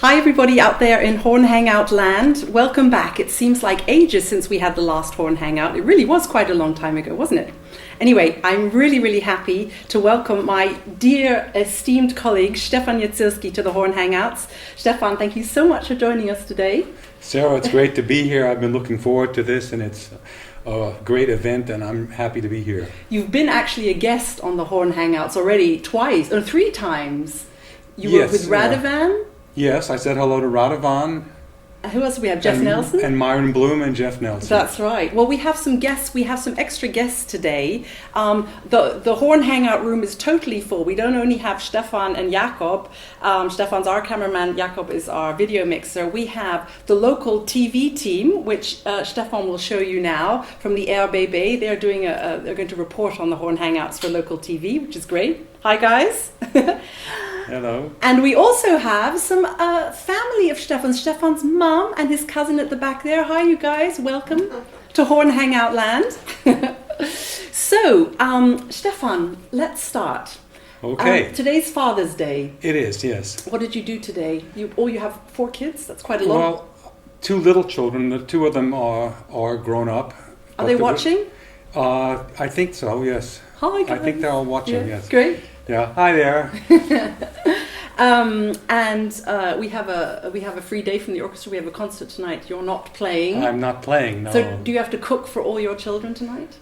Hi everybody out there in Horn Hangout land. Welcome back. It seems like ages since we had the last Horn Hangout. It really was quite a long time ago, wasn't it? Anyway, I'm really happy to welcome my dear esteemed colleague Stefan Jezierski to the Horn Hangouts. Stefan, thank you so much for joining us today. Sarah, it's great to be here. I've been looking forward to this, and it's a great event, and I'm happy to be here. You've been actually a guest on the Horn Hangouts already twice, or three times. You were with Radovan? Yes, I said hello to Radovan. Who else do we have? Jeff Nelson? And Myron Bloom and Jeff Nelson. That's right. Well, we have some guests. We have some extra guests today. The Horn Hangout room is totally full. We don't only have Stefan and Jakob. Stefan's our cameraman. Jakob is our video mixer. We have the local TV team, which Stefan will show you now from the RBB. They're doing they're going to report on the Horn Hangouts for local TV, which is great. Hi, guys. Hello. And we also have some family of Stefan's mum and his cousin at the back there. Hi, you guys. Welcome to Horn Hangout land. So, Stefan, let's start. Okay. Today's Father's Day. It is, yes. What did you do today? You have 4 kids? That's quite a lot. Well, 2 little children. The 2 of them are grown up. Are they watching? I think so, yes. Hi, guys. I think they're all watching, yes. Great. Yeah. Hi there. We have a free day from the orchestra. We have a concert tonight. You're not playing. I'm not playing, no. So do you have to cook for all your children tonight?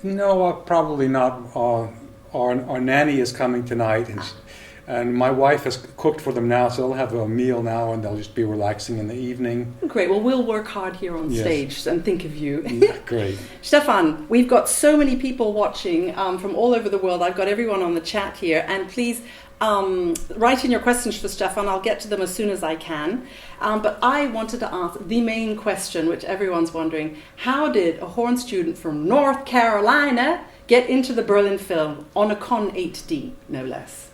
No, probably not. Our nanny is coming tonight, and my wife has cooked for them now, so they'll have a meal now, and they'll just be relaxing in the evening. Great. Well, we'll work hard here on stage and think of you. Great. Stefan, we've got so many people watching from all over the world. I've got everyone on the chat here, and please write in your questions for Stefan. I'll get to them as soon as I can. But I wanted to ask the main question, which everyone's wondering: how did a horn student from North Carolina get into the Berlin Phil on a Con 8D, no less?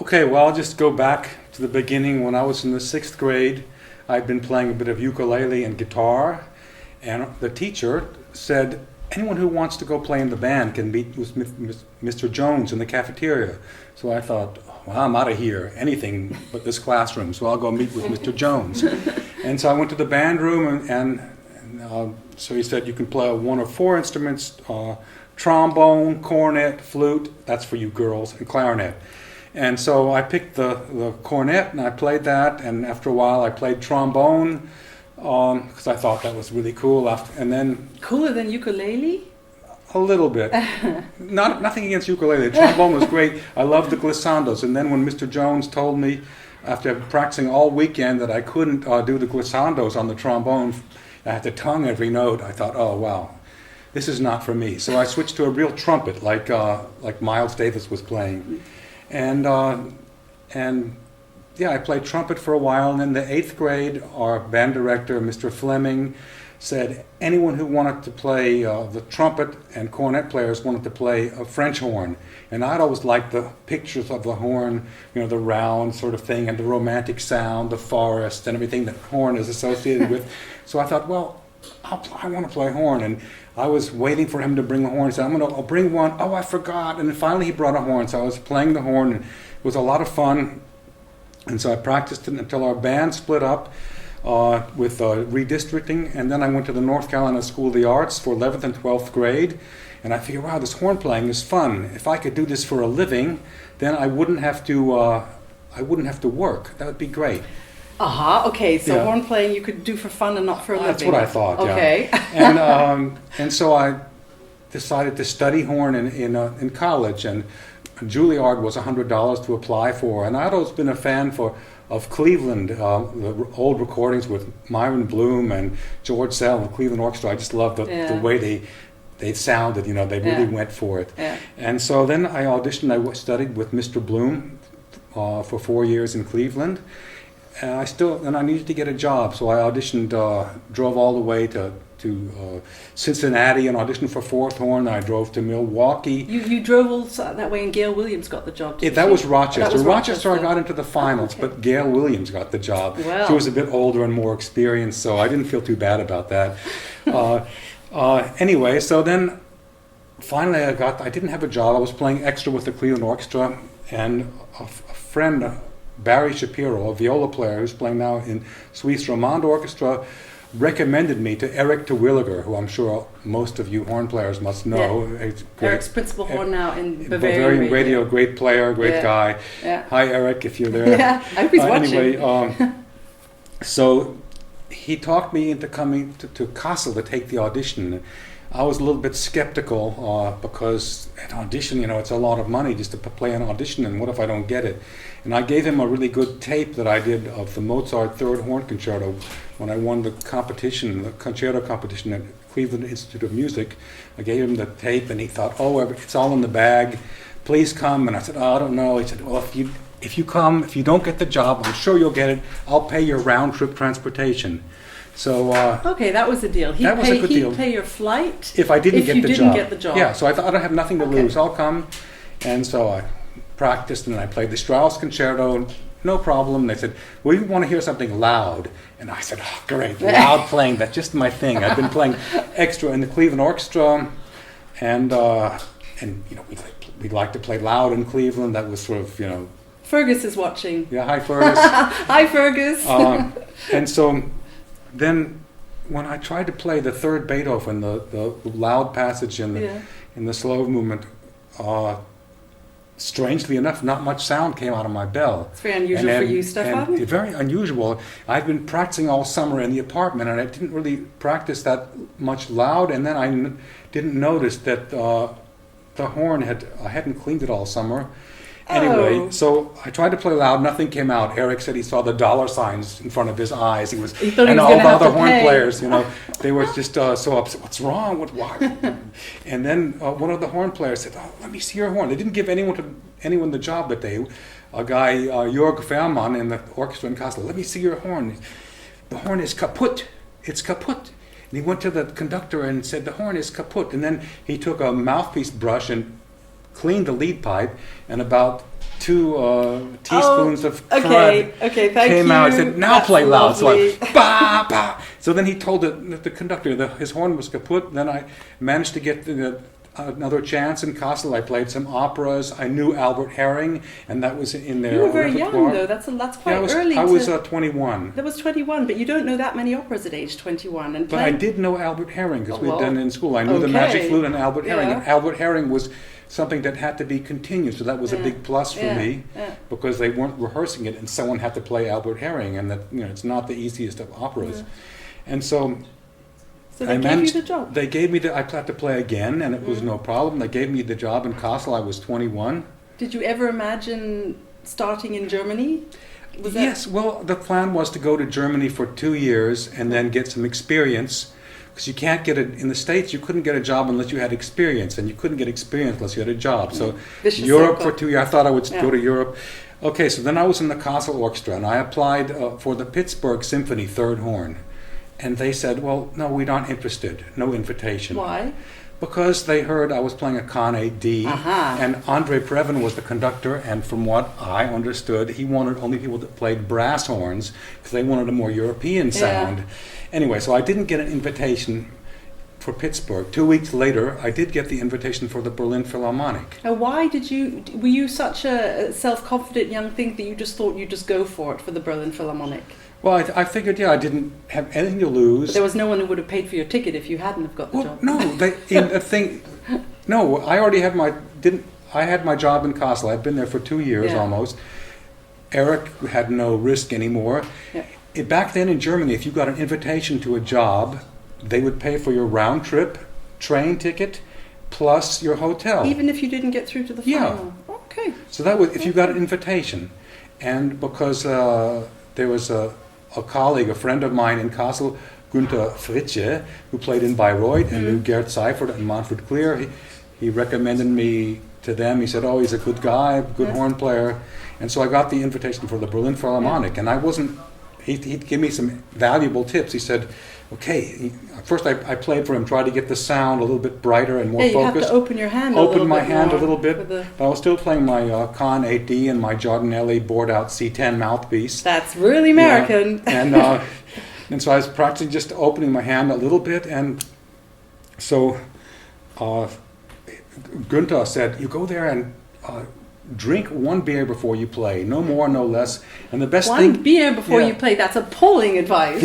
Okay, well, I'll just go back to the beginning. When I was in the 6th grade, I'd been playing a bit of ukulele and guitar, and the teacher said, anyone who wants to go play in the band can meet with Mr. Jones in the cafeteria. So I thought, well, I'm out of here, anything but this classroom, so I'll go meet with Mr. Jones. And so I went to the band room, and so he said, you can play 1 or 4 instruments, trombone, cornet, flute, that's for you girls, and clarinet. And so I picked the cornet, and I played that, and after a while I played trombone, because I thought that was really cool. And then cooler than ukulele? A little bit. Nothing against ukulele. The trombone was great. I loved the glissandos. And then when Mr. Jones told me, after practicing all weekend, that I couldn't do the glissandos on the trombone, I had to tongue every note, I thought, oh, wow, this is not for me. So I switched to a real trumpet, like Miles Davis was playing. And I played trumpet for a while, and in the 8th grade, our band director, Mr. Fleming, said anyone who wanted to play the trumpet and cornet players wanted to play a French horn. And I'd always liked the pictures of the horn, the round sort of thing, and the romantic sound, the forest, and everything that horn is associated with. So I thought, well, I want to play horn. And I was waiting for him to bring the horn. He said, I'll bring one. Oh, I forgot. And then finally he brought a horn. So I was playing the horn, and it was a lot of fun. And so I practiced it until our band split up with redistricting. And then I went to the North Carolina School of the Arts for 11th and 12th grade. And I figured, wow, this horn playing is fun. If I could do this for a living, then I wouldn't have to work. That would be great. Okay, so horn playing you could do for fun and not for a living. That's what I thought, okay. Yeah. And so I decided to study horn in college, and Juilliard was $100 to apply for. And I'd always been a fan of Cleveland, the old recordings with Myron Bloom and George Sell and the Cleveland Orchestra. I just loved the way they sounded, they really went for it. Yeah. And so then I auditioned, I studied with Mr. Bloom for 4 years in Cleveland. And I needed to get a job, so I auditioned, drove all the way to Cincinnati and auditioned for fourth horn. I drove to Milwaukee. You drove all that way, and Gail Williams got the job. That was Rochester. Rochester I got into the finals, but Gail Williams got the job. Wow. She was a bit older and more experienced, so I didn't feel too bad about that. Anyway, so then finally I didn't have a job. I was playing extra with the Cleveland Orchestra, and a friend Barry Shapiro, a viola player who's playing now in Swiss Romand Orchestra, recommended me to Eric de Williger, who I'm sure most of you horn players must know. Yeah. Eric's principal horn now in Bavarian radio, great player, great guy. Yeah. Hi, Eric, if you're there. Yeah, I hope he's watching. Anyway, so he talked me into coming to Kassel to take the audition. I was a little bit skeptical because an audition, it's a lot of money just to play an audition, and what if I don't get it? And I gave him a really good tape that I did of the Mozart Third Horn Concerto when I won the competition, the concerto competition at Cleveland Institute of Music. I gave him the tape, and he thought, oh, it's all in the bag. Please come. And I said, oh, I don't know. He said, well, if you come, if you don't get the job, I'm sure you'll get it. I'll pay your round-trip transportation. So okay, that was the deal. He'd pay your flight if I didn't get the job. Yeah, so I thought I don't have nothing to lose. I'll come, and so I practiced and I played the Strauss Concerto. No problem. They said, "We want to hear something loud," and I said, "Oh, great, loud playing. That's just my thing. I've been playing extra in the Cleveland Orchestra, and we'd like to play loud in Cleveland. That was sort of Fergus is watching. Yeah, hi Fergus. Hi Fergus. And so. Then, when I tried to play the third Beethoven, the loud passage in the slow movement, strangely enough, not much sound came out of my bell. It's very unusual for you, Stefan. Very unusual. I've been practicing all summer in the apartment, and I didn't really practice that much loud. And then I didn't notice that the horn I hadn't cleaned it all summer. Anyway, so I tried to play loud. Nothing came out. Eric said he saw the dollar signs in front of his eyes. He thought and all the other horn players, they were just so upset. What's wrong? Why? And then one of the horn players said, "Oh, let me see your horn." They didn't give anyone the job that day. A guy, Jörg Fehrmann, in the orchestra in Kassel. "Let me see your horn." "The horn is kaputt. It's kaputt." And he went to the conductor and said, "The horn is kaputt." And then he took a mouthpiece brush and cleaned the lead pipe, and about 2 teaspoons of crud came out. He said, "Now play loud." So I, bah, bah. So then he told the conductor that his horn was kaput. Then I managed to get another chance in Kassel. I played some operas. I knew Albert Herring, and that was in their You were very repertoire. young, though. That's quite early. I was 21. That was 21, but you don't know that many operas at age 21. But I did know Albert Herring because we'd done it in school. I knew the Magic Flute and Albert Herring. And Albert Herring was something that had to be continued, so that was a big plus for me because they weren't rehearsing it, and someone had to play Albert Herring, and that it's not the easiest of operas, and so they gave you the job. They gave me I had to play again, and it was no problem. They gave me the job in Kassel. I was 21. Did you ever imagine starting in Germany? Yes. Well, the plan was to go to Germany for 2 years and then get some experience. Because you can't get it in the States, you couldn't get a job unless you had experience, and you couldn't get experience unless you had a job. So Europe for 2 years, I thought I would go to Europe. Okay, so then I was in the Kassel Orchestra, and I applied for the Pittsburgh Symphony Third Horn, and they said, "Well, no, we're not interested. No invitation." Why? Because they heard I was playing a Con 8D, and Andre Previn was the conductor, and from what I understood, he wanted only people that played brass horns because they wanted a more European sound. Anyway, so I didn't get an invitation for Pittsburgh. 2 weeks later, I did get the invitation for the Berlin Philharmonic. Now, were you such a self-confident young thing that you just thought you'd just go for it for the Berlin Philharmonic? Well, I figured, I didn't have anything to lose. But there was no one who would have paid for your ticket if you hadn't have got the job. No, I already had I had my job in Kassel. I'd been there for 2 years almost. Eric had no risk anymore. Yeah. Back then in Germany, if you got an invitation to a job, they would pay for your round trip, train ticket, plus your hotel. Even if you didn't get through to the final? Yeah. Okay. So that was if you got an invitation. And because there was a colleague, a friend of mine in Kassel, Günther Fritsche, who played in Bayreuth and knew Gerd Seifert and Manfred Clear, he recommended me to them. He said, "Oh, he's a good guy, good horn player." And so I got the invitation for the Berlin Philharmonic, and I wasn't... He'd give me some valuable tips. He said, "Okay." First, I played for him, tried to get the sound a little bit brighter and more focused. You have to open your hand. Open my hand a little bit, but I was still playing my Con 8D and my Giardinelli bored-out C10 mouthpiece. That's really American. Yeah. And so I was practicing just opening my hand a little bit, and so Günther said, "You go there and drink one beer before you play, no more, no less. And the best One thing, beer before you play, that's appalling advice.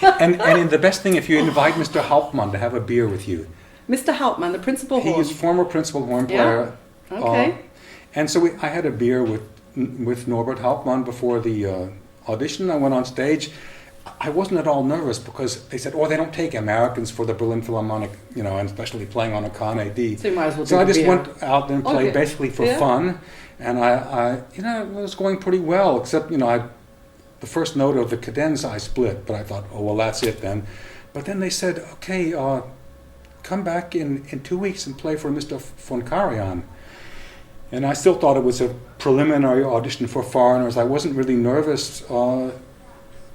and the best thing, if you invite Mr. Hauptmann to have a beer with you. Mr. Hauptmann, the principal horn. He is former principal horn player. Okay. And so I had a beer with Norbert Hauptmann before the audition. I went on stage. I wasn't at all nervous because they said, they don't take Americans for the Berlin Philharmonic, and especially playing on a Con D. So you might as well So I just beer. went out and played basically for fun. And I it was going pretty well, except, the first note of the cadenza I split, but I thought, that's it then. But then they said, okay, come back in 2 weeks and play for Mr. von Karajan. And I still thought it was a preliminary audition for foreigners. I wasn't really nervous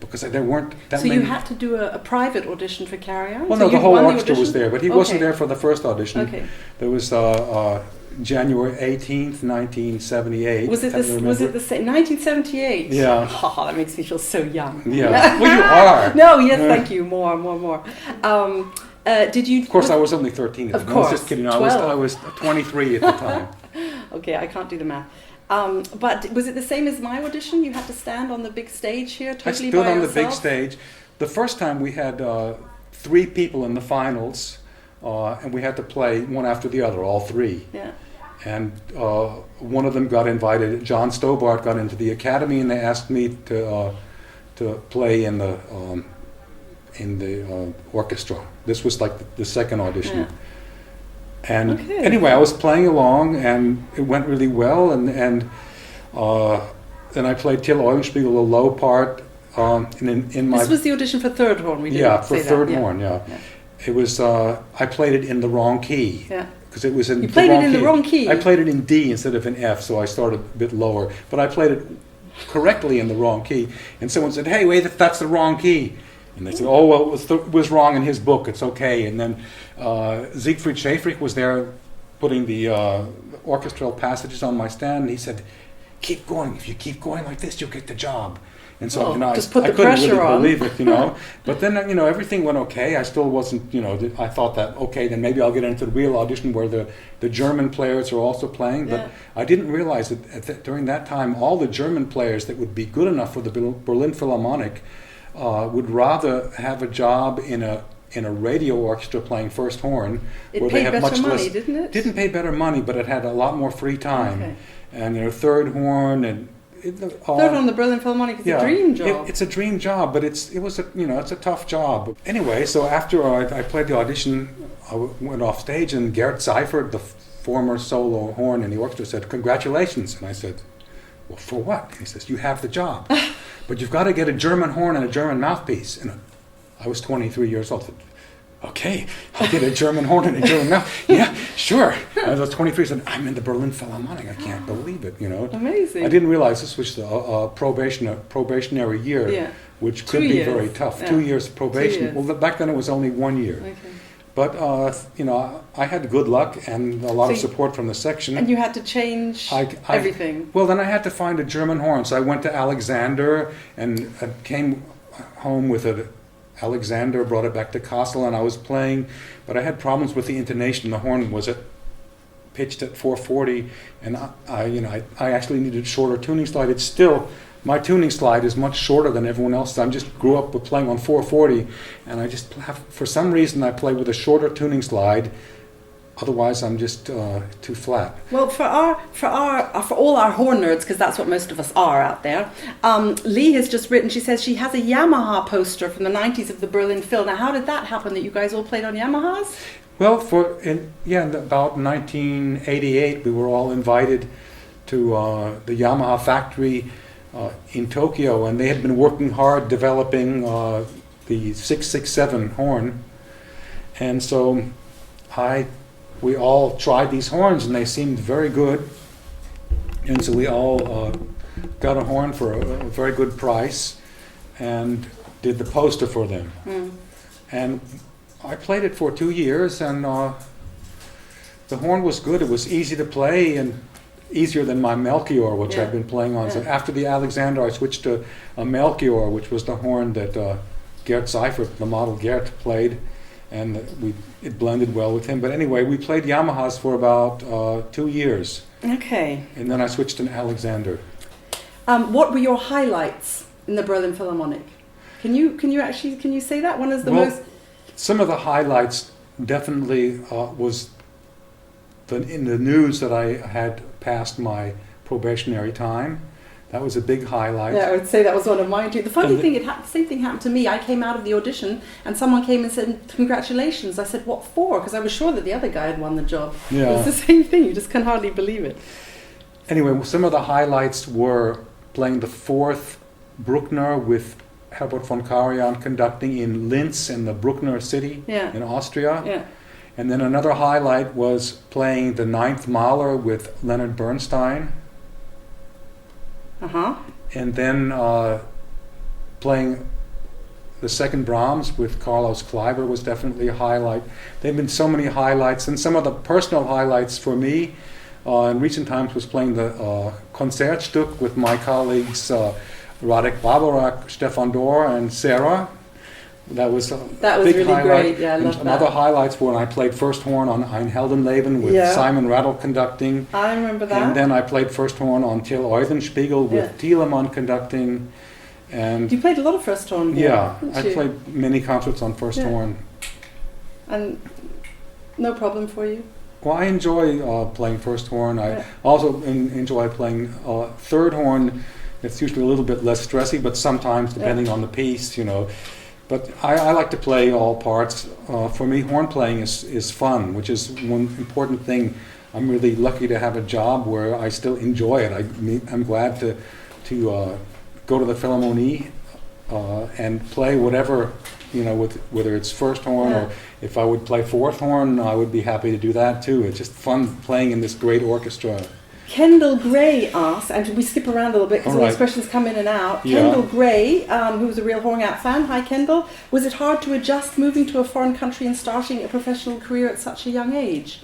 because there weren't that many. So you had to do a private audition for Karajan? Well, so no, the whole orchestra was there, but he wasn't there for the first audition. Okay. There was January 18th, 1978. Was it the same? 1978? Yeah. Oh, that makes me feel so young. Yeah. Well, you are. No, yes, thank you. More. Did you? Of course, I was only 13. Of course. I was just kidding. 12. I was 23 at the time. Okay, I can't do the math. But was it the same as my audition? You had to stand on the big stage here, totally by yourself? I stood on the big stage. The first time we had 3 people in the finals, and we had to play one after the other, all 3. Yeah. And one of them got invited. John Stobart got into the academy, and they asked me to play in the orchestra. This was like the second audition. Yeah. And anyway, I was playing along, and it went really well. And then I played Till Eulenspiegel, a low part. In my This was the audition for third horn. We didn't yeah, for say third that. horn. Yeah. It was. I played it in the wrong key. Yeah. Because it was in You played it in the wrong key. I played it in D instead of in F, so I started a bit lower. But I played it correctly in the wrong key. And someone said, "Hey, wait, that's the wrong key." And they said, "Oh, well, it was wrong in his book. It's okay." And then Siegfried Schäfrich was there putting the orchestral passages on my stand, and he said, "Keep going. If you keep going like this, you'll get the job." And so, just put I the couldn't pressure really on. believe it, But then, everything went okay. I still wasn't, I thought that, okay, then maybe I'll get into the real audition where the German players are also playing. But I didn't realize that during that time, all the German players that would be good enough for the Berlin Philharmonic would rather have a job in a radio orchestra playing first horn. It where paid they have better much money, less, didn't it? Didn't pay better money, but it had a lot more free time. Okay. And third horn and... Third on the Berlin Philharmonic is a dream job. It's a dream job, but it's a tough job. Anyway, so after I played the audition, I went off stage, and Gerd Seifert, the former solo horn in the orchestra, said, "Congratulations." And I said, "Well, for what?" And he says, "You have the job, but you've got to get a German horn and a German mouthpiece." And I was 23 years old. I said, "Okay, I'll get a German horn and a German mouth." Yeah, sure. I was 23. I said, "I'm in the Berlin Philharmonic. I can't believe it." Amazing. I didn't realize this was a probationary year, which could be very tough. Yeah. 2 years of probation. 2 years. Well, back then it was only 1 year. Okay. But I had good luck and a lot of support from the section. And you had to change everything. Well, then I had to find a German horn, so I went to Alexander and came home with a Alexander, brought it back to Kassel, and I was playing, but I had problems with the intonation. The horn was pitched at 440, and I actually needed a shorter tuning slide. It's still, my tuning slide is much shorter than everyone else's. I just grew up with playing on 440, and I just have, for some reason, I play with a shorter tuning slide. Otherwise, I'm just too flat. Well, for all our horn nerds, because that's what most of us are out there, Lee has just written. She says she has a Yamaha poster from the 90s of the Berlin Phil. Now, how did that happen? That you guys all played on Yamahas? Well, in about 1988, we were all invited to the Yamaha factory in Tokyo, and they had been working hard developing the 667 horn, and so we all tried these horns, and they seemed very good. And so we all got a horn for a very good price and did the poster for them. Mm. And I played it for 2 years, and the horn was good. It was easy to play and easier than my Melchior, which I'd been playing on. So after the Alexander, I switched to a Melchior, which was the horn that Gerd Seifert, the model Gerd, played. And it blended well with him. But anyway, we played Yamahas for about 2 years. Okay. And then I switched to Alexander. What were your highlights in the Berlin Philharmonic? Can you say that? One is the most... Some of the highlights definitely was in the news that I had passed my probationary time. That was a big highlight. Yeah, I would say that was one of mine too. The funny thing, the same thing happened to me. I came out of the audition and someone came and said, "Congratulations." I said, "What for?" Because I was sure that the other guy had won the job. Yeah. It's the same thing. You just can hardly believe it. Anyway, some of the highlights were playing the fourth Bruckner with Herbert von Karajan conducting in Linz in the Bruckner city in Austria. Yeah. And then another highlight was playing the ninth Mahler with Leonard Bernstein. Uh-huh. And then playing the second Brahms with Carlos Kleiber was definitely a highlight. There have been so many highlights, and some of the personal highlights for me in recent times was playing the Concertstück with my colleagues Radek Babarak, Stefan Dorr, and Sarah. That was big really highlight. Great. Yeah, I love and that. other highlights were when I played first horn on Ein Heldenleben with Simon Rattle conducting. I remember that. And then I played first horn on Till Eulenspiegel with Thielemann conducting. And you played a lot of first horn. Yeah, I played many concerts on first horn. And no problem for you? Well, I enjoy playing first horn. I also enjoy playing third horn. It's usually a little bit less stressy, but sometimes, depending on the piece, But I like to play all parts. For me, horn playing is fun, which is one important thing. I'm really lucky to have a job where I still enjoy it. I'm glad to go to the Philharmonie and play whatever, whether it's first horn or if I would play fourth horn, I would be happy to do that too. It's just fun playing in this great orchestra. Kendall Gray asks, and we skip around a little bit because all these questions come in and out. Yeah. Kendall Gray, who's a real Horn Hangout fan. Hi, Kendall. Was it hard to adjust moving to a foreign country and starting a professional career at such a young age?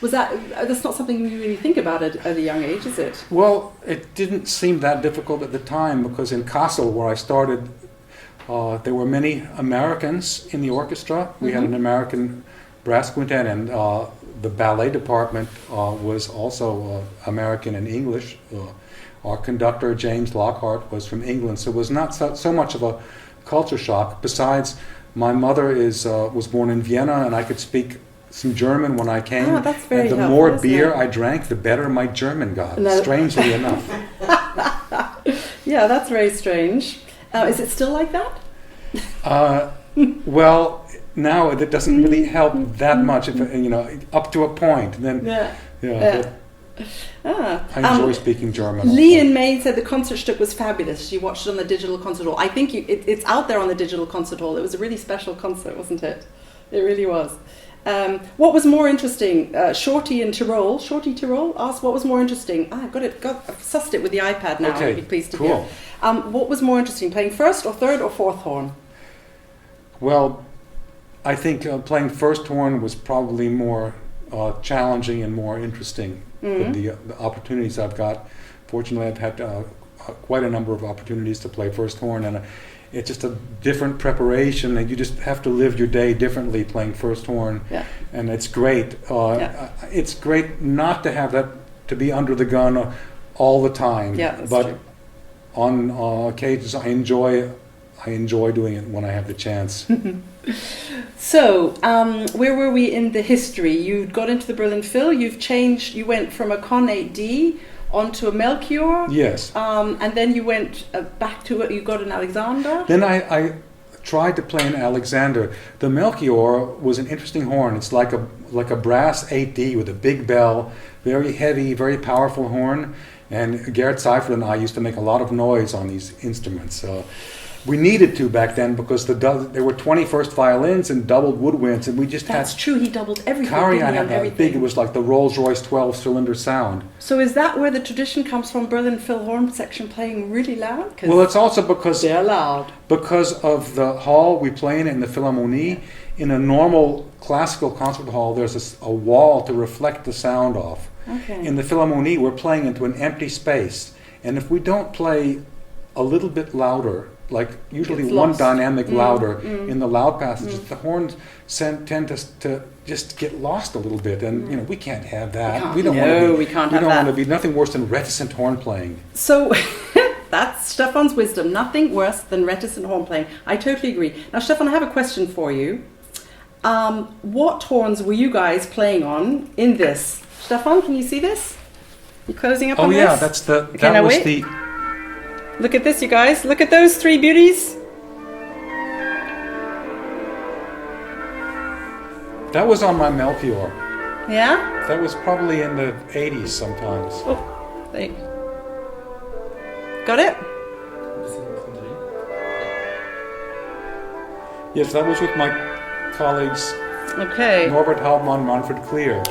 That's not something you really think about at a young age, is it? Well, it didn't seem that difficult at the time because in Kassel, where I started, there were many Americans in the orchestra. We had an American brass quintet, and the ballet department was also American and English. Our conductor, James Lockhart, was from England, so it was not so much of a culture shock. Besides, my mother was born in Vienna, and I could speak some German when I came. Oh, that's very and the helpful, more isn't beer it? I drank, the better my German got, strangely enough. Yeah, that's very strange. Is it still like that? Well, now it doesn't really help that much, up to a point. Then, I enjoy speaking German. Lee in Maine said the Concertstück was fabulous. She watched it on the digital concert hall. I think it's out there on the digital concert hall. It was a really special concert, wasn't it? It really was. What was more interesting? Shorty in Tyrol. Shorty Tyrol asked, what was more interesting? I've sussed it with the iPad now. Okay, I'd be pleased to cool. hear. What was more interesting, playing first or third or fourth horn? Well, I think playing first horn was probably more challenging and more interesting than the opportunities I've got. Fortunately, I've had quite a number of opportunities to play first horn, and it's just a different preparation, and you just have to live your day differently playing first horn. Yeah. And it's great. It's great not to have that, to be under the gun all the time. Yeah, that's but true. On occasions, I enjoy doing it when I have the chance. So, where were we in the history? You got into the Berlin Phil, you went from a Con 8D onto a Melchior. Yes. And then you went back to it, you got an Alexander. Then I tried to play an Alexander. The Melchior was an interesting horn. It's like a brass 8D with a big bell, very heavy, very powerful horn. And Gerhard Seifert and I used to make a lot of noise on these instruments. We needed to back then because there were 21st violins and doubled woodwinds, and we just That's true, he doubled everything. Karajan had that big, it was like the Rolls-Royce 12-cylinder sound. So is that where the tradition comes from, Berlin Phil horn section playing really loud? Well, it's also because they're loud. Because of the hall we play in the Philharmonie. In a normal classical concert hall, there's a wall to reflect the sound off. Okay. In the Philharmonie, we're playing into an empty space, and if we don't play a little bit louder, like usually It's one lost. dynamic louder in the loud passages. The horns tend to just get lost a little bit, and you know we can't have that. We don't want to be. We can't We have don't that. want to be nothing worse than reticent horn playing. So that's Stefan's wisdom. Nothing worse than reticent horn playing. I totally agree. Now, Stefan, I have a question for you. What horns were you guys playing on in this? Stefan, can you see this? You closing up on this? Oh yeah, that's the Okay, that now was wait. the. Look at this, you guys. Look at those three beauties. That was on my Melchior. Yeah? That was probably in the 80s sometimes. Oh, there you got it? Yes, that was with my colleagues Okay. Norbert Hauptmann, Manfred Clear.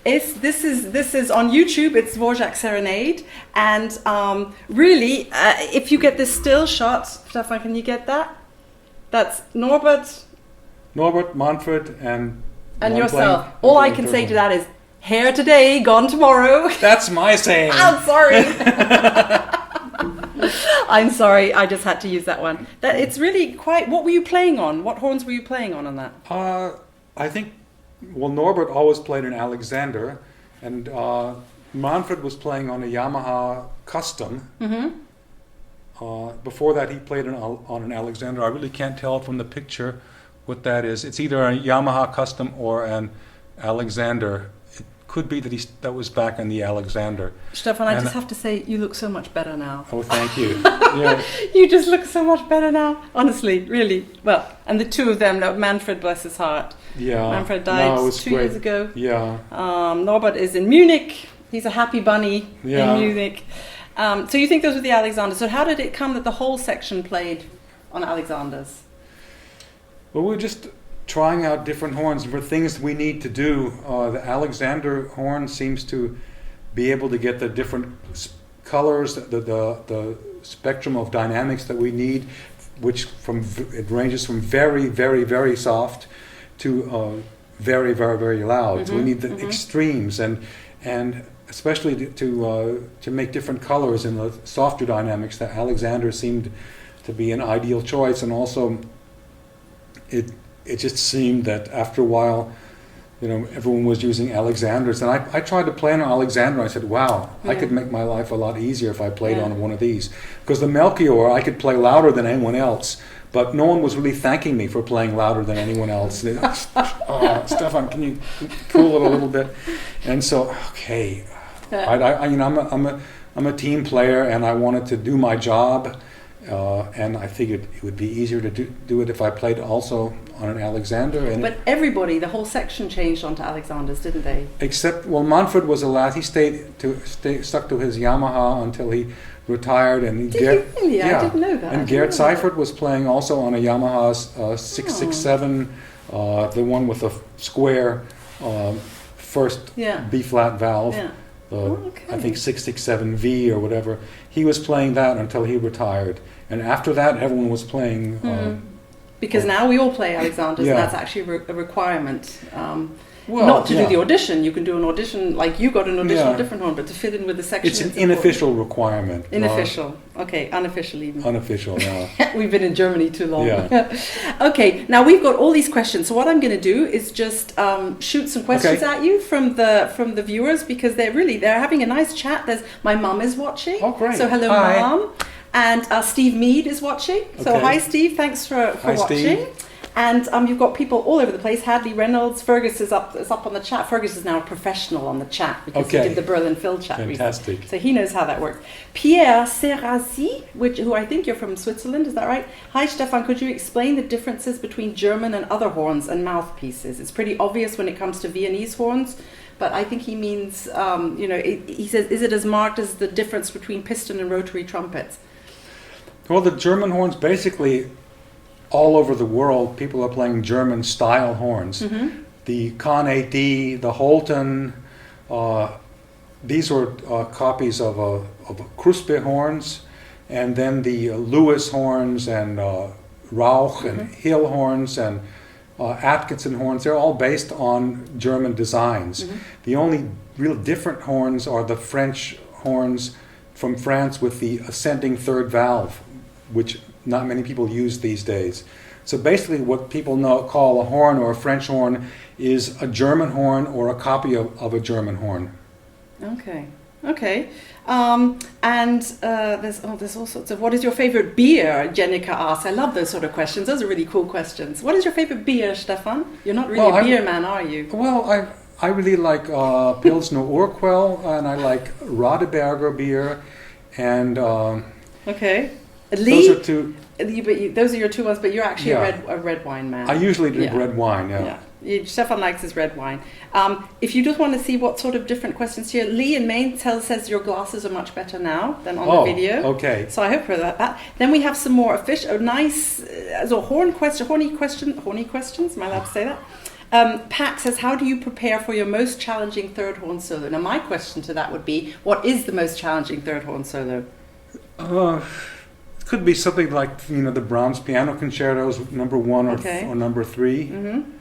This is on YouTube. It's Dvorak Serenade, and really, if you get this still shot, Stefan, can you get that? That's Norbert Manfred, and one yourself. playing- All I can say to that is, here today, gone tomorrow. That's my saying. I'm sorry. I'm sorry. I just had to use that one. That it's really quite. What were you playing on? What horns were you playing on that? I think, well, Norbert always played an Alexander, and Manfred was playing on a Yamaha Custom. Before that, he played on an Alexander. I really can't tell from the picture what that is. It's either a Yamaha Custom or an Alexander. It could be that that was back in the Alexander. Stefan, I just have to say, you look so much better now. Oh, thank you. Yeah. You just look so much better now. Honestly, really. Well, and the two of them, now, Manfred, bless his heart. Yeah. Manfred died No, it was 2 great. years ago. Yeah. Norbert is in Munich. He's a happy bunny Yeah. in Munich. So you think those were the Alexanders. So how did it come that the whole section played on Alexanders? Well, we're just trying out different horns for things we need to do. The Alexander horn seems to be able to get the different colors, the spectrum of dynamics that we need, which it ranges from very, very, very soft to very, very, very loud. So we need the extremes, and especially to make different colors in the softer dynamics. That Alexander seemed to be an ideal choice, and also it just seemed that after a while, you know, everyone was using Alexanders, and I tried to play on an Alexander. I said, wow, I could make my life a lot easier if I played on one of these, because the Melchior I could play louder than anyone else, but no one was really thanking me for playing louder than anyone else. Stefan, can you cool it a little bit? And so, okay, I'm a team player, and I wanted to do my job. And I figured it would be easier to do it if I played also on an Alexander. But everybody, the whole section changed onto Alexanders, didn't they? Except, well, Manfred was a lad. He stuck to his Yamaha until he retired. And Did he really? Yeah. I didn't know that. And Gerd Seifert was playing also on a Yamaha 667, the one with a square first B-flat valve. Yeah. I think 667V or whatever. He was playing that until he retired, and after that, everyone was playing. Because now we all play Alexanders, Yeah. and that's actually a requirement. Not to do the audition. You can do an audition, like you got an audition on a different one, but to fit in with the section. It's an unofficial requirement. Unofficial. Okay, unofficial even. Unofficial, yeah. We've been in Germany too long. Yeah. Okay, now we've got all these questions. So what I'm going to do is just shoot some questions at you from the viewers, because they're having a nice chat. My mum is watching. Oh, great. So hello, Hi. Mum. And Steve Mead is watching. So hi, Steve. Thanks for Hi, watching. Steve. And you've got people all over the place. Hadley Reynolds, Fergus is up on the chat. Fergus is now a professional on the chat because he did the Berlin Phil chat Fantastic. recently. So he knows how that works. Pierre Serrazi, who I think you're from Switzerland, is that right? Hi, Stefan, could you explain the differences between German and other horns and mouthpieces? It's pretty obvious when it comes to Viennese horns, but I think he means, he says, is it as marked as the difference between piston and rotary trumpets? Well, the German horns, basically, all over the world, people are playing German-style horns. Mm-hmm. The Kahn 8D, the Holton, these were copies of a Kruspe horns, and then the Lewis horns and Rauch and Hill horns and Atkinson horns. They're all based on German designs. Mm-hmm. The only real different horns are the French horns from France with the ascending third valve, which not many people use these days. So basically what people call a horn or a French horn is a German horn or a copy of a German horn. Okay. Okay. And there's all sorts of, what is your favorite beer? Jenica asks. I love those sort of questions. Those are really cool questions. What is your favorite beer, Stefan? You're not really a beer man, are you? Well, I really like Pilsner Urquell, and I like Radeberger beer, and okay. Those are two. Those are your two ones, but you're actually a red wine man. I usually drink red wine. Yeah. Stefan likes his red wine. If you just want to see what sort of different questions here, Lee in Maine says your glasses are much better now than on the video. Okay. So I hope for that. Then we have some more nice horny questions. Am I allowed to say that? Pat says, how do you prepare for your most challenging third horn solo? Now my question to that would be, what is the most challenging third horn solo? It could be something like the Brahms Piano Concertos, number 1 or number 3. Mm-hmm.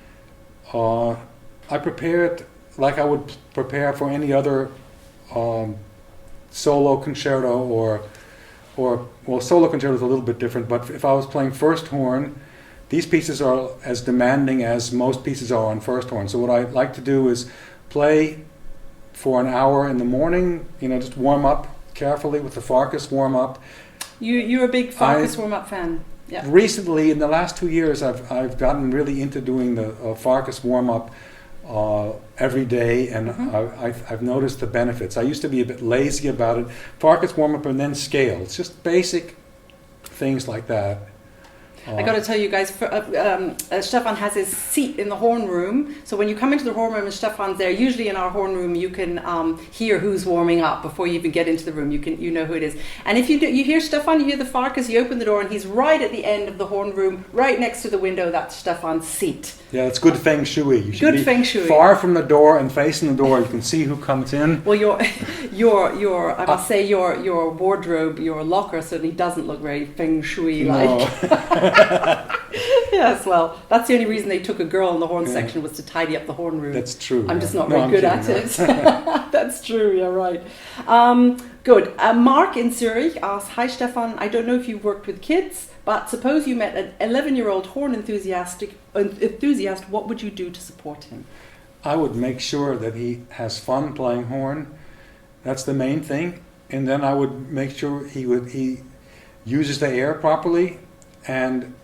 I prepare it like I would prepare for any other solo concerto or solo concerto is a little bit different, but if I was playing first horn, these pieces are as demanding as most pieces are on first horn. So what I like to do is play for an hour in the morning, just warm up carefully with the Farkas warm up. You're a big Farkas warm up fan. Yeah. Recently, in the last 2 years, I've gotten really into doing the Farkas warm-up every day, and I've noticed the benefits. I used to be a bit lazy about it. Farkas warm-up and then scale. It's just basic things like that. I got to tell you guys, Stefan has his seat in the horn room. So when you come into the horn room and Stefan's there, usually in our horn room, you can hear who's warming up before you even get into the room. You know who it is. And if you hear Stefan, you hear the Farkas, you open the door, and he's right at the end of the horn room, right next to the window. That's Stefan's seat. Yeah, it's good feng shui. You should be feng shui. Far from the door and facing the door. You can see who comes in. Well, I must say your wardrobe, your locker certainly doesn't look very feng shui-like. No. Yes, well, that's the only reason they took a girl in the horn section was to tidy up the horn room. That's true. I'm just not very good at it. That's true, you're right. Good. Mark in Zurich asks, hi Stefan, I don't know if you've worked with kids, but suppose you met an 11-year-old horn enthusiast, what would you do to support him? I would make sure that he has fun playing horn. That's the main thing. And then I would make sure he uses the air properly and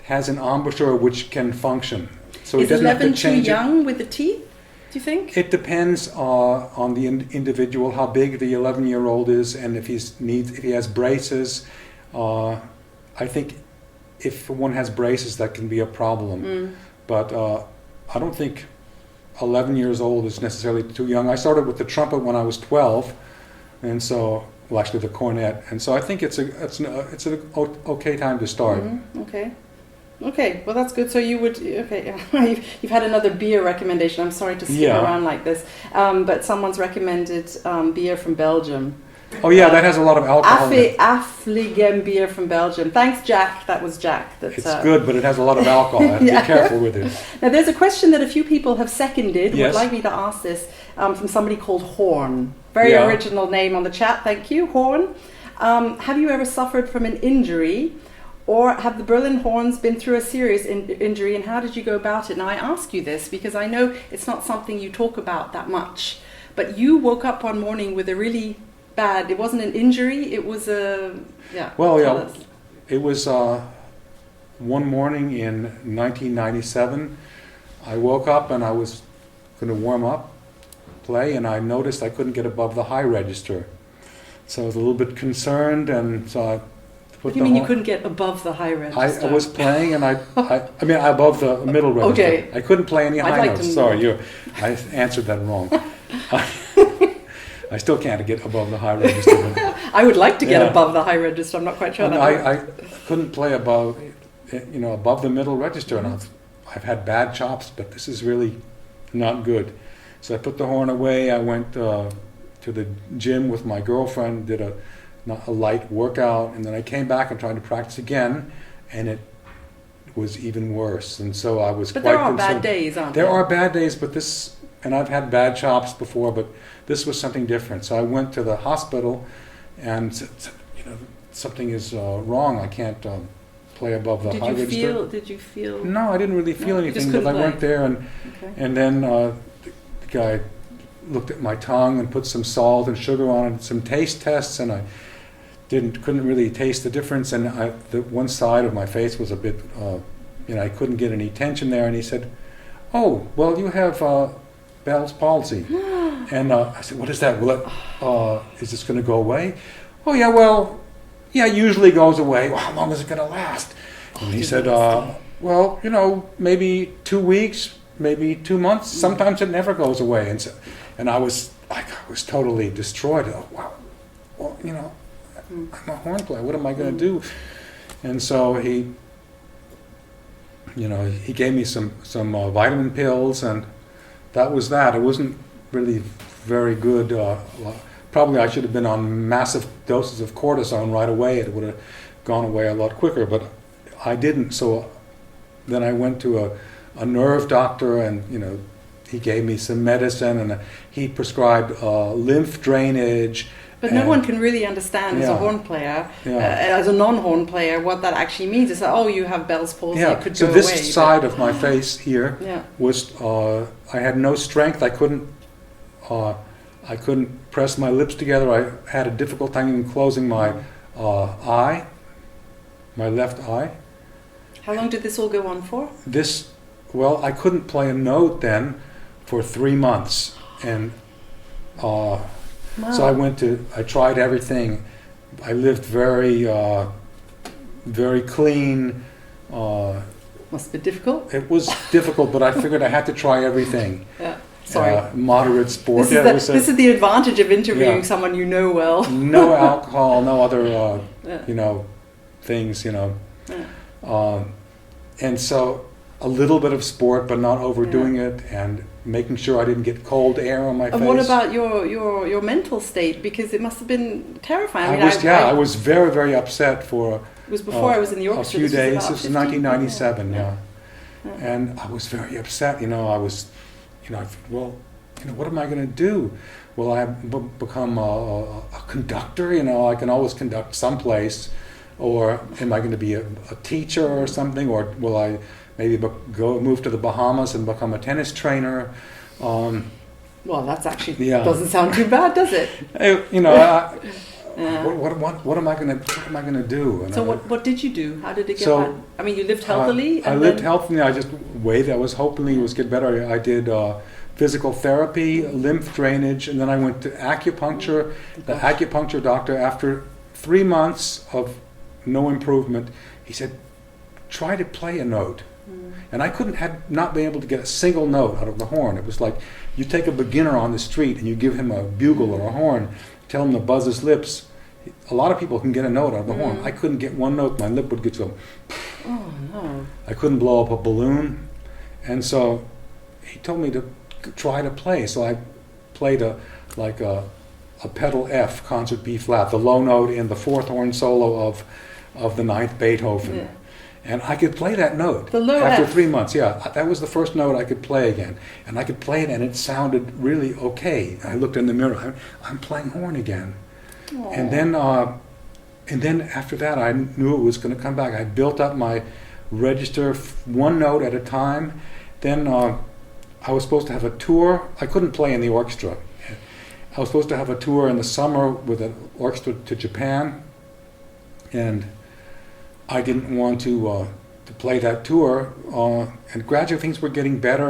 has an embouchure which can function. So is he doesn't 11 have to change too young with the teeth, do you think? It depends on the individual, how big the 11-year-old is, and if he has braces. I think if one has braces, that can be a problem. But I don't think 11 years old is necessarily too young. I started with the trumpet when I was 12, and so. Well, actually, the cornet, and so I think it's an okay time to start. Okay. Well, that's good. So you would you've had another beer recommendation. I'm sorry to skip around like this, but someone's recommended beer from Belgium. Oh yeah, that has a lot of alcohol. Affligem beer from Belgium. Thanks, Jack. That was Jack. It's good, but it has a lot of alcohol. I have to be careful with it. Now, there's a question that a few people have seconded. Would like me to ask this from somebody called Horn. Very original name on the chat. Thank you, Horn. Have you ever suffered from an injury, or have the Berlin horns been through a serious injury, and how did you go about it? Now, I ask you this because I know it's not something you talk about that much, but you woke up one morning with a really bad, it wasn't an injury, it was a, it was one morning in 1997. I woke up and I was going to warm up, play, and I noticed I couldn't get above the high register. So I was a little bit concerned, and so I put What do you mean you couldn't get above the high register? I was playing, and I mean above the middle register. Okay. I couldn't play any high notes. Sorry, I answered that wrong. I still can't get above the high register. I would like to get above the high register. I'm not quite sure that I couldn't play above the middle register, and I've had bad chops, but this is really not good. So I put the horn away. I went to the gym with my girlfriend, did a light workout, and then I came back and tried to practice again, and it was even worse. And so I was quite concerned. But there are bad days, aren't there? There are bad days, but this, and I've had bad chops before, but this was something different. So I went to the hospital, and something is wrong. I can't play above the high register. Did you feel? No, I didn't really feel No, you just anything, but I couldn't went there, and Okay. and then the guy looked at my tongue and put some salt and sugar on it, some taste tests, and I couldn't really taste the difference, and the one side of my face was a bit, I couldn't get any tension there, and he said, "Oh, well, you have Bell's palsy," and I said, "What is that? Will it, is this going to go away?" "Oh yeah, well, yeah, it usually goes away." "Well, how long is it going to last?" And he said, "Well, maybe 2 weeks, maybe 2 months. Sometimes it never goes away." And I was totally destroyed. Oh, wow, well, I'm a horn player. What am I going to do? And so he gave me some vitamin pills, and that was that. It wasn't really very good. Probably I should have been on massive doses of cortisone right away. It would have gone away a lot quicker, but I didn't. So then I went to a nerve doctor, and he gave me some medicine, and he prescribed lymph drainage. But no one can really understand as a horn player, as a non-horn player, what that actually means. It's like, oh, you have Bell's palsy, it could so go this away. side of my face here was, I had no strength. I couldn't press my lips together. I had a difficult time even closing my eye, my left eye. How long did this all go on for? I couldn't play a note then for 3 months, and Wow. so I tried everything. I lived very, very clean. Must be difficult. It was difficult, but I figured I had to try everything. Yeah. Sorry. Moderate sport. This is the advantage of interviewing someone you know well. No alcohol, no other, things, Yeah. And so a little bit of sport, but not overdoing it, and making sure I didn't get cold air on my face. And what about your mental state? Because it must have been terrifying. I was very, very upset for it was before I was in the orchestra. a few days. This was 1997, and I was very upset. I was, what am I going to do? Will I become a conductor? I can always conduct someplace, or am I going to be a teacher or something? Or will I maybe move to the Bahamas and become a tennis trainer? Well, that's actually doesn't sound too bad, does it? What am I going to do? And so what did you do? How did it get bad? I mean, you lived healthily. I lived healthily. I just waited. I was hoping it was get better. I did physical therapy, lymph drainage, and then I went to acupuncture. The acupuncture doctor, after 3 months of no improvement, he said, "Try to play a note." And I not been able to get a single note out of the horn. It was like you take a beginner on the street and you give him a bugle or a horn, tell him to buzz his lips. A lot of people can get a note out of the horn. I couldn't get one note. My lip would get so. Oh no! I couldn't blow up a balloon, and so he told me to try to play. So I played a pedal F, concert B flat, the low note in the fourth horn solo of the ninth Beethoven. Yeah. And I could play that note after F. 3 months. Yeah, that was the first note I could play again. And I could play it, and it sounded really okay. I looked in the mirror. I'm playing horn again. Aww. And then after that, I knew it was going to come back. I built up my register one note at a time. Then I was supposed to have a tour. I couldn't play in the orchestra. I was supposed to have a tour in the summer with an orchestra to Japan, and I didn't want to play that tour, and gradually things were getting better.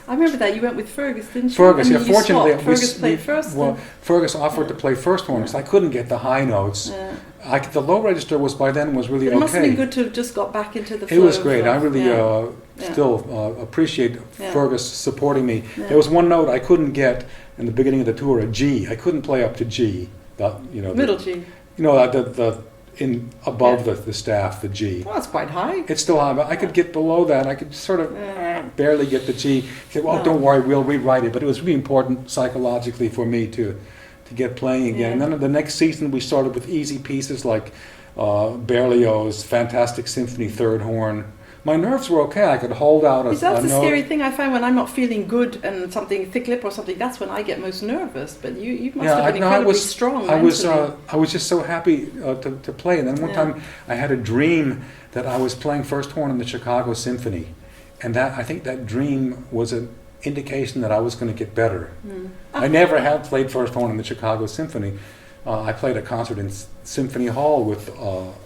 I remember that you went with Fergus, didn't you? Fergus, yeah. Fortunately, Fergus played first. Well, Fergus offered to play first horn because I couldn't get the high notes. Yeah. The low register was by then was really okay. It must have been good to have just got back into the flow. It was great. I really still appreciate Fergus supporting me. Yeah. There was one note I couldn't get in the beginning of the tour, a G. I couldn't play up to G. Middle G. Above the staff, the G. Well, that's quite high. It's still high, but I could get below that. I could sort of barely get the G. He said, "Well, don't worry, we'll rewrite it." But it was really important psychologically for me to get playing again. And then the next season we started with easy pieces like Berlioz's Fantastic Symphony third horn, My nerves were okay. I could hold out a That's the note. scary thing I find when I'm not feeling good and something thick lip or something. That's when I get most nervous. But you must have been incredibly strong. I was just so happy to play. And then one time I had a dream that I was playing first horn in the Chicago Symphony, and I think that dream was an indication that I was going to get better. I never had played first horn in the Chicago Symphony. I played a concert in Symphony Hall with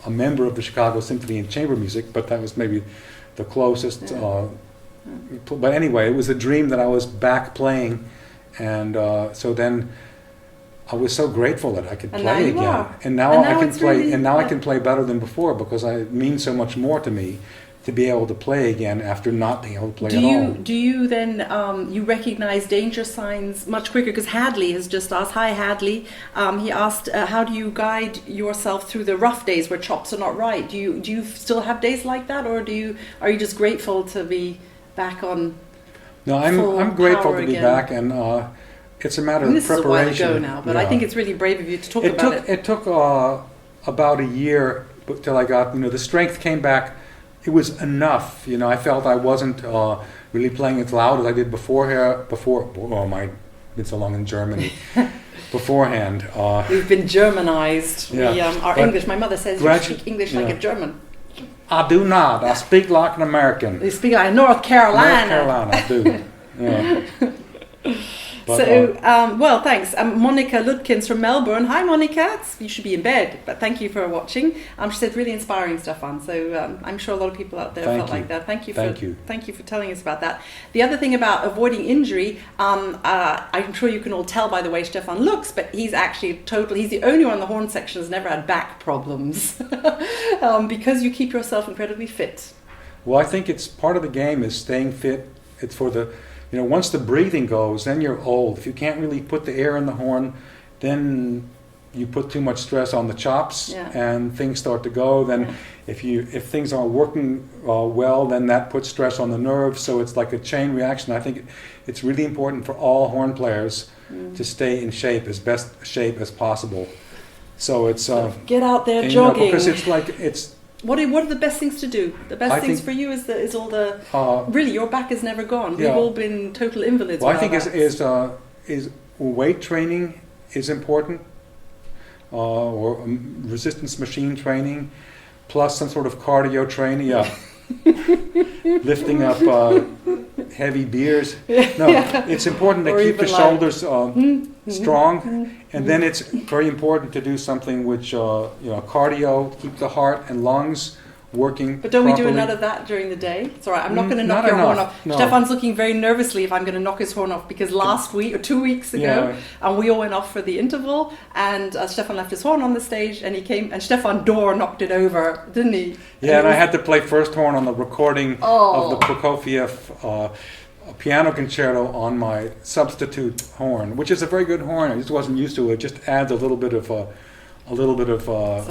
a member of the Chicago Symphony in chamber music, but that was maybe the closest. But anyway, it was a dream that I was back playing, and so then I was so grateful that I could play again. And now I can play, really, and now I can play better than before, because it means so much more to me to be able to play again after not being able to play at all. Do you then, you recognize danger signs much quicker? Because Hadley has just asked, hi Hadley, he asked, how do you guide yourself through the rough days where chops are not right? Do you still have days like that, or are you just grateful to be back on? No, I'm grateful to be back, and it's a matter of preparation. This is a while ago now, but I think it's really brave of you to talk about it. It took about a year till I got, the strength came back. It was enough, I felt I wasn't really playing as loud as I did before. I've been so long in Germany. Beforehand. We've been Germanized. Yeah. English, my mother says you speak English like a German. I do not. I speak like an American. You speak like North Carolina. North Carolina, I do. Yeah. But, well, thanks. Monica Ludkins from Melbourne. Hi, Monica. You should be in bed, but thank you for watching. She said really inspiring, Stefan. So I'm sure a lot of people out there felt like that. Thank you for telling us about that. The other thing about avoiding injury, I'm sure you can all tell by the way Stefan looks, but he's actually he's the only one in the horn section who's never had back problems because you keep yourself incredibly fit. Well, I think it's part of the game is staying fit. It's for the once the breathing goes, then you're old. If you can't really put the air in the horn, then you put too much stress on the chops, and things start to go. Then if things aren't working well, then that puts stress on the nerves. So it's like a chain reaction. I think it's really important for all horn players to stay in shape, as best shape as possible. So it's get out there jogging, because it's. What are the best things to do? The best things for you is all the really your back is never gone. We've all been total invalids. Well, I think is weight training is important, or resistance machine training, plus some sort of cardio training. Yeah, lifting up heavy beers. No, it's important to keep the shoulders strong, and then it's very important to do something which cardio, keep the heart and lungs working. But don't properly. We do none of that during the day? It's all right. I'm not going to knock your horn off. No. Stefan's looking very nervously if I'm going to knock his horn off, because last week or 2 weeks ago, and we all went off for the interval, and Stefan left his horn on the stage, and he came, and Stefan Dorr knocked it over, didn't he? Yeah, and I had to play first horn on the recording of the Prokofiev piano concerto on my substitute horn, which is a very good horn. I just wasn't used to it. It just adds a little bit of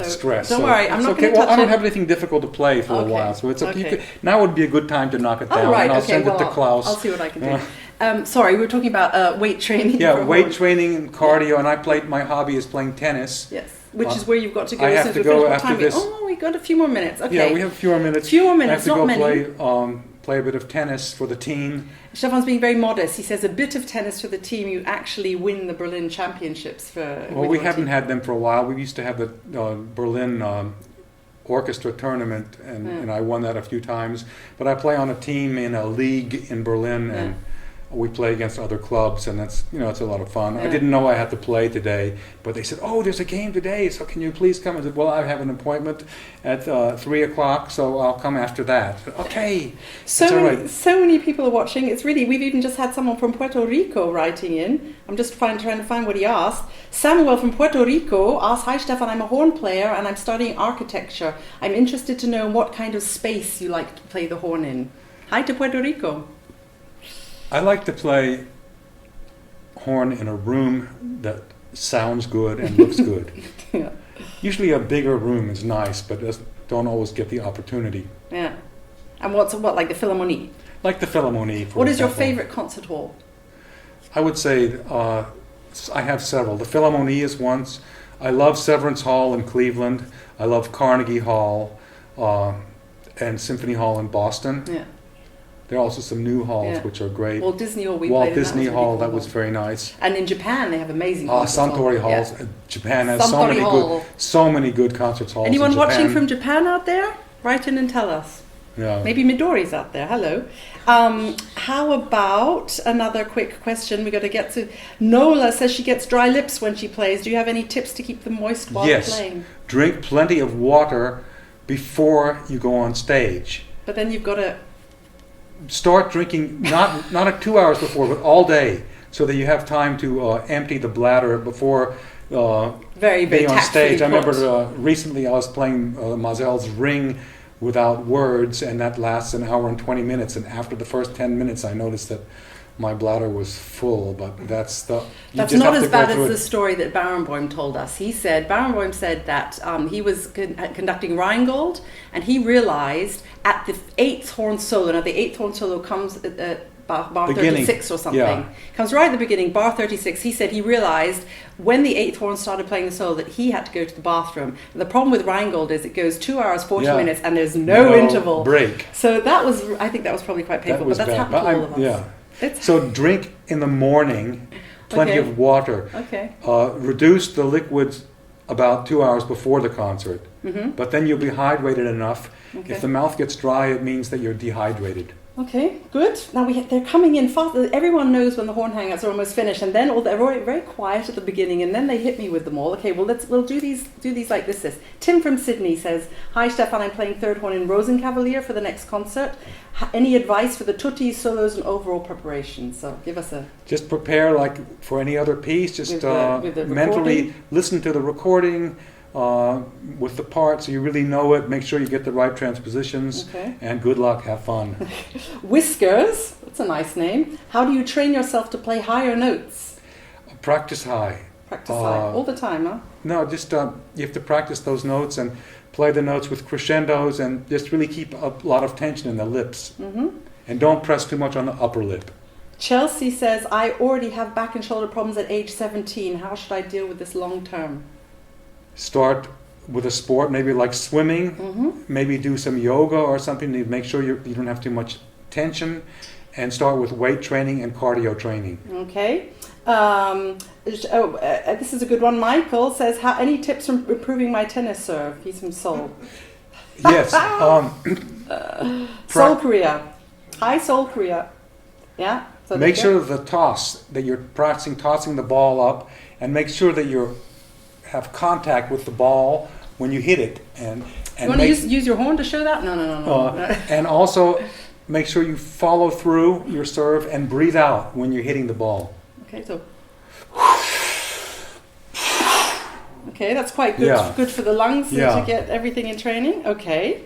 stress. Don't worry, I'm not going to touch it. I don't have anything difficult to play for a while, so it's okay. Now would be a good time to knock it down, and I'll send it to Klaus. I'll see what I can do. Sorry, we were talking about weight training. Yeah, weight training and cardio, and my hobby is playing tennis. Yes, which is where you've got to go. I have to go after this. Oh, we got a few more minutes. Okay. Yeah, we have a few more minutes. I have to go play a bit of tennis for the team. Stefan's being very modest. He says a bit of tennis for the team. You actually win the Berlin Championships for. Well, we haven't had them for a while. We used to have the Berlin Orchestra tournament, and I won that a few times. But I play on a team in a league in Berlin, and we play against other clubs, and that's it's a lot of fun. I didn't know I had to play today, but they said, "Oh, there's a game today, so can you please come?" I said, "Well, I have an appointment at 3:00, so I'll come after that." Okay. So many people are watching. It's really, we've even just had someone from Puerto Rico writing in. I'm just trying to find what he asked. Samuel from Puerto Rico asked, "Hi Stefan, I'm a horn player and I'm studying architecture. I'm interested to know what kind of space you like to play the horn in." Hi to Puerto Rico. I like to play horn in a room that sounds good and looks good. Usually a bigger room is nice, but don't always get the opportunity. Yeah. And what, like the Philharmonie? Like the Philharmonie, for What is example. your favorite concert hall? I would say I have several. The Philharmonie is one. I love Severance Hall in Cleveland. I love Carnegie Hall. and Symphony Hall in Boston. Yeah. There are also some new halls which are great. Walt Disney Hall, Walt Disney Hall, that was very nice. And in Japan, they have amazing concerts. Suntory halls. Yeah. Japan has Suntory so many good concerts halls. Anyone in Japan. watching from Japan out there? Write in and tell us. Yeah. Maybe Midori's out there. Hello. How about another quick question? We got to get to. Nola says she gets dry lips when she plays. Do you have any tips to keep them moist while playing? Yes. Drink plenty of water before you go on stage. But then you've got to start drinking not at 2 hours before, but all day, so that you have time to empty the bladder before very being on stage. I put. remember recently I was playing Mazel's Ring without words, and that lasts an hour and 20 minutes. And after the first 10 minutes, I noticed that my bladder was full. But that's not as bad as the story that Barenboim told us. Barenboim said that he was conducting Rheingold, and he realized at the 8th horn solo. Now the 8th horn solo comes at bar 36 or something. Yeah. Comes right at the beginning, bar 36. He said he realized when the 8th horn started playing the solo that he had to go to the bathroom. And the problem with Rheingold is it goes 2 hours 40 minutes and there's no interval break. So I think that was probably quite painful, but that's happened to all of us. Yeah. So drink in the morning, plenty of water. Okay. Reduce the liquids about 2 hours before the concert. Mm-hmm. But then you'll be hydrated enough. Okay. If the mouth gets dry, it means that you're dehydrated. Okay, good. Now they're coming in fast. Everyone knows when the Horn Hangouts are almost finished, and then they're very quiet at the beginning, and then they hit me with them all. Okay, well we'll do these like this. Tim from Sydney says, "Hi Stefan, I'm playing third horn in Rosenkavalier for the next concert. Any advice for the tuttis, solos, and overall preparation?" So give us a. Just prepare like for any other piece. Just with the mentally listen to the recording. With the part, so you really know it. Make sure you get the right transpositions. Okay. And good luck. Have fun. Whiskers, that's a nice name. How do you train yourself to play higher notes? Practice high. Practice high all the time, huh? No, just you have to practice those notes and play the notes with crescendos, and just really keep a lot of tension in the lips. Mm-hmm. And don't press too much on the upper lip. Chelsea says, "I already have back and shoulder problems at age 17. How should I deal with this long term?" Start with a sport, maybe like swimming. Mm-hmm. Maybe do some yoga or something to make sure you don't have too much tension, and start with weight training and cardio training. Okay. This is a good one. Michael says, any tips from improving my tennis serve? He's from Seoul. Yes. Seoul, Korea. Hi, Seoul, Korea. Yeah. So make sure the toss, that you're practicing tossing the ball up, and make sure that you have contact with the ball when you hit it. And you want to use your horn to show that? No. And also make sure you follow through your serve and breathe out when you're hitting the ball. Okay, so. Okay, that's quite good. Yeah. Good for the lungs to get everything in training. Okay.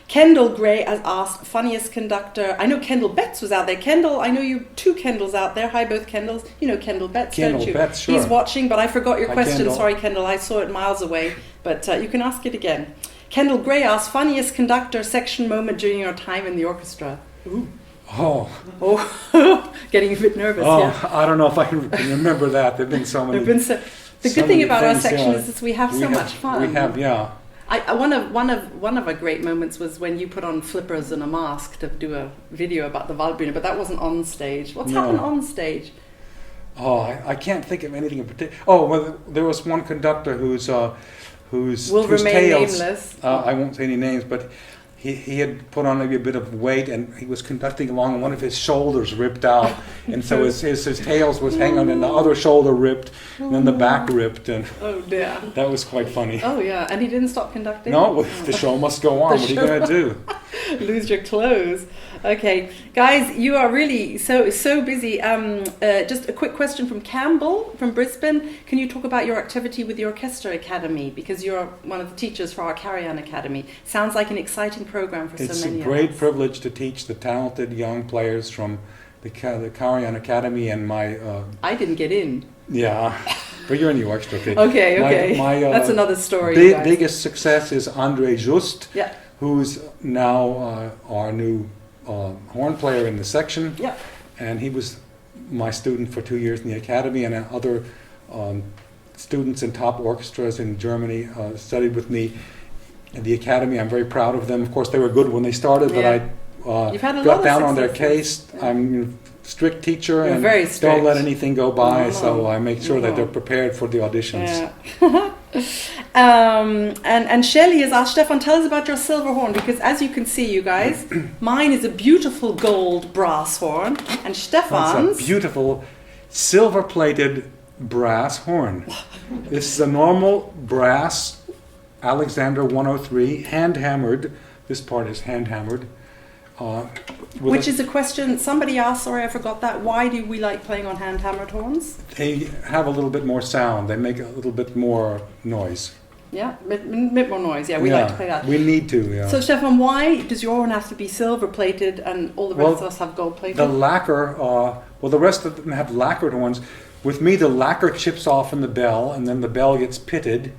Kendall Gray has asked, funniest conductor. I know Kendall Betts was out there. Kendall, I know you two Kendalls out there. Hi, both Kendalls. You know Kendall Betts, don't you? Betts, sure. He's watching, but I forgot your question. Kendall. Sorry, Kendall. I saw it miles away, but you can ask it again. Kendall Gray asks, funniest conductor section moment during your time in the orchestra. Ooh. Oh, getting a bit nervous. Yeah. I don't know if I can remember that. There've been so many. The good thing about our section is that we have so much fun. We have, yeah. One of our great moments was when you put on flippers and a mask to do a video about the Waldbühne, but that wasn't on stage. What's happened on stage? Oh, I can't think of anything in particular. Oh, well, there was one conductor whose remain tales, nameless. I won't say any names, but he had put on maybe a bit of weight, and he was conducting along, and one of his shoulders ripped out, and so his tails was hanging, and the other shoulder ripped, and then the back ripped, and oh dear, that was quite funny. Oh yeah, and he didn't stop conducting? No, the show must go on. What are you going to do? Lose your clothes. Okay, guys, you are really so busy. Just a quick question from Campbell from Brisbane. Can you talk about your activity with the Orchestra Academy? Because you're one of the teachers for our Carry-On Academy. Sounds like an exciting program for so many of us. It's a great privilege to teach the talented young players from the Carry-On Academy, and my... I didn't get in. Yeah, but you're in the orchestra. Okay. My, that's another story. Biggest success is André Just, who's now our new horn player in the section. Yeah. And he was my student for 2 years in the academy, and other students in top orchestras in Germany studied with me. the Academy. I'm very proud of them. Of course, they were good when they started, but I You've had a lot got of down on their successes. case. I'm a strict teacher You're and very strict. don't let anything go by, No. so I make sure that No. they're prepared for the auditions. Yeah. And Shelley has asked, Stefan, tell us about your silver horn, because as you can see, you guys, mine is a beautiful gold brass horn, and Stefan's... That's a beautiful silver-plated brass horn. This is a normal brass Alexander 103, hand-hammered. This part is hand-hammered. Which is a question somebody asked, sorry I forgot that, why do we like playing on hand-hammered horns? They have a little bit more sound. They make a little bit more noise. Yeah, a bit more noise, we like to play that. We need to, yeah. So Stefan, why does your horn have to be silver-plated and all the rest of us have gold-plated? The lacquer, the rest of them have lacquered horns. With me, the lacquer chips off in the bell, and then the bell gets pitted,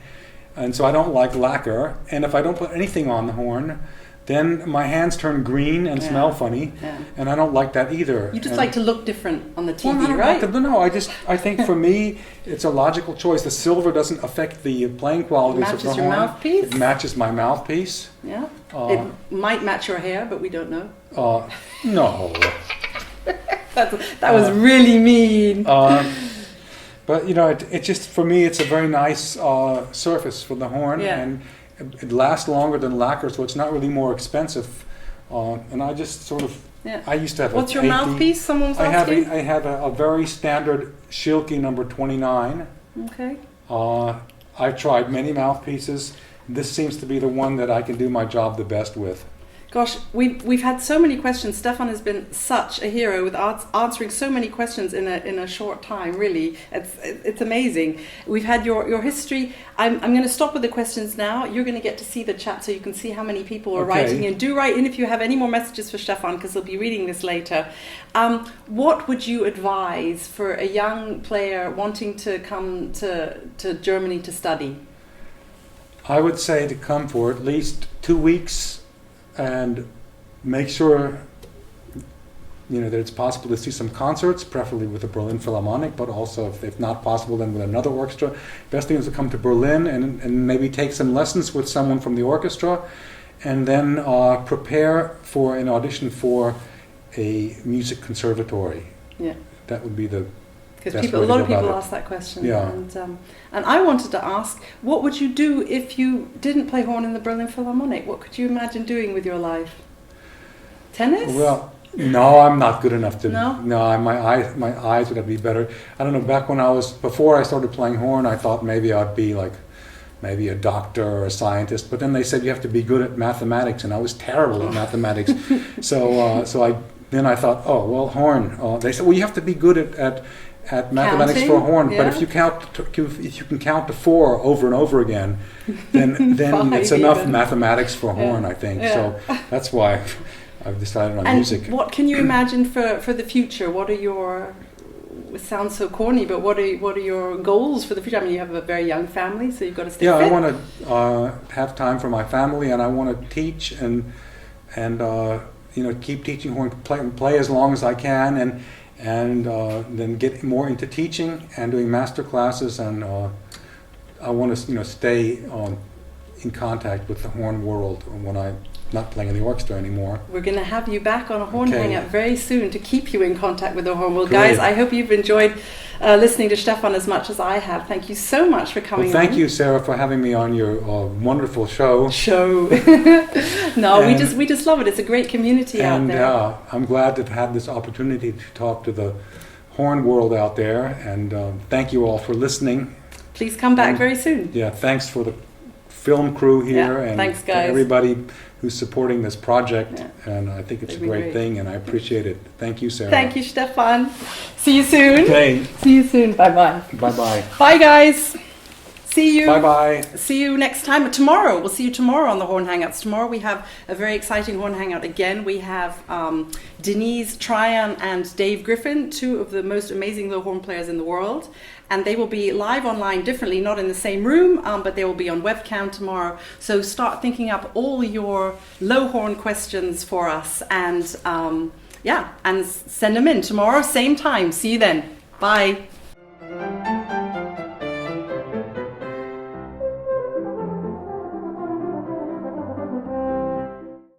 and so I don't like lacquer. And if I don't put anything on the horn, then my hands turn green and smell funny, and I don't like that either. You just like to look different on the TV, well, right? No, I think for me, it's a logical choice. The silver doesn't affect the playing qualities of the horn. Matches your mouthpiece? It matches my mouthpiece. Yeah. It might match your hair, but we don't know. No. That was really mean. But it just, for me, it's a very nice surface for the horn, and it lasts longer than lacquer, so it's not really more expensive. And I just sort of, I used to have. What's your mouthpiece? Someone was asking. I have a very standard Schilke number 29. Okay. I've tried many mouthpieces. This seems to be the one that I can do my job the best with. Gosh, we've had so many questions. Stefan has been such a hero with answering so many questions in a short time. Really, it's amazing. We've had your history. I'm going to stop with the questions now. You're going to get to see the chat, so you can see how many people are writing in. Do write in if you have any more messages for Stefan, because he'll be reading this later. What would you advise for a young player wanting to come to Germany to study? I would say to come for at least 2 weeks. And make sure, that it's possible to see some concerts, preferably with the Berlin Philharmonic, but also if not possible, then with another orchestra. Best thing is to come to Berlin and maybe take some lessons with someone from the orchestra, and then prepare for an audition for a music conservatory. Yeah, that would be the. Because a lot of people ask that question. Yeah. And I wanted to ask, what would you do if you didn't play horn in the Berlin Philharmonic? What could you imagine doing with your life? Tennis? Well, no, I'm not good enough to. No? No, my eyes would have to be better. I don't know. Back before I started playing horn, I thought maybe I'd be like, maybe a doctor or a scientist. But then they said you have to be good at mathematics, and I was terrible at mathematics. Then I thought, oh well, horn. They said, well, you have to be good at mathematics Counting, for a horn, yeah. but if you can count to 4 over and over again, then it's enough even. mathematics for horn, I think. So that's why I've decided on music. What can you imagine for the future? What are your? It sounds so corny, but what are your goals for the future? I mean, you have a very young family, so you've got to stay fit. I want to have time for my family, and I want to teach and keep teaching horn, play as long as I can, and then get more into teaching and doing master classes, and I want to stay in contact with the horn world when I'm not playing in the orchestra anymore. We're going to have you back on a horn Okay. hangout very soon to keep you in contact with the horn world. Great. Guys, I hope you've enjoyed listening to Stefan as much as I have. Thank you so much for coming Well, thank on. you, Sarah, for having me on your wonderful show. No, we just love it. It's a great community out there. And I'm glad to have this opportunity to talk to the horn world out there. And thank you all for listening. Please come back very soon. Yeah, thanks for the film crew here, and thanks, for guys. everybody who's supporting this project. Yeah. And I think it's It'd a be great great. thing, and I appreciate it. Thank you, Sarah. Thank you, Stefan. See you soon. Okay. See you soon. Bye-bye. Bye-bye. Bye, guys. See you. Bye-bye. See you next time. Tomorrow, we'll see you tomorrow on the Horn Hangouts. Tomorrow we have a very exciting Horn Hangout again. We have Denise Tryon and Dave Griffin, 2 of the most amazing low horn players in the world. And they will be live online differently, not in the same room, but they will be on webcam tomorrow. So start thinking up all your low horn questions for us, and and send them in tomorrow, same time. See you then. Bye.